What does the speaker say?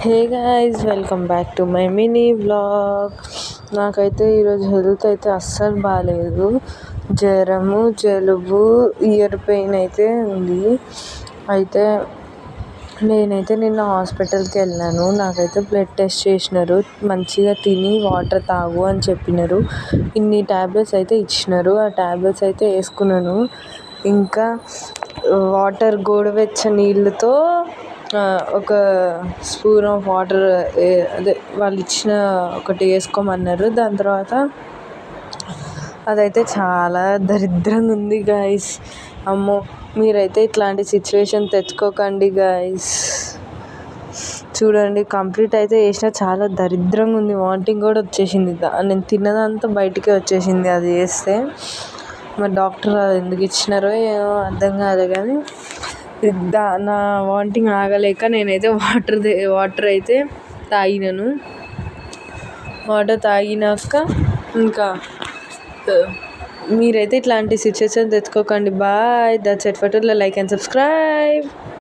Hey guys, welcome back to my mini vlog. నాకైతే ఈరోజు health అయితే అస్సలు బాగాలేదు. జ్వరము, జలుబు, ఇయర్ పెయిన్ అయితే ఉంది. అయితే నేనైతే నిన్న హాస్పిటల్కి వెళ్ళాను. నాకైతే బ్లడ్ టెస్ట్ చేసినారు. మంచిగా తిని వాటర్ తాగు అని చెప్పినారు. ఇన్ని ట్యాబ్లెట్స్ అయితే ఇచ్చినారు. ఆ ట్యాబ్లెట్స్ అయితే వేసుకున్నాను. ఇంకా వాటర్, గోరువెచ్చని నీళ్ళతో ఒక స్పూన్ ఆఫ్ వాటర్, అదే వాళ్ళు ఇచ్చిన ఒకటి వేసుకోమన్నారు. దాని తర్వాత అదైతే చాలా దరిద్రంగా ఉంది గాయస్. అమ్మో, మీరైతే ఇట్లాంటి సిచ్యువేషన్ తెచ్చుకోకండి గాయస్. చూడండి, కంప్లీట్ అయితే వేసిన చాలా దరిద్రంగా ఉంది. వామిటింగ్ కూడా వచ్చేసింది. నేను తిన్నదంతా బయటికే వచ్చేసింది అది వేస్తే. మరి డాక్టర్ అది ఎందుకు ఇచ్చినారో ఏమో అర్థం కాలే. కానీ నా వామిటింగ్ ఆగలేక నేనైతే వాటర్ అయితే తాగినాను. వాటర్ తాగినాక ఇంకా మీరైతే ఇట్లాంటి సిచ్యువేషన్ తెచ్చుకోకండి. Bye. That's it for today. Like and subscribe.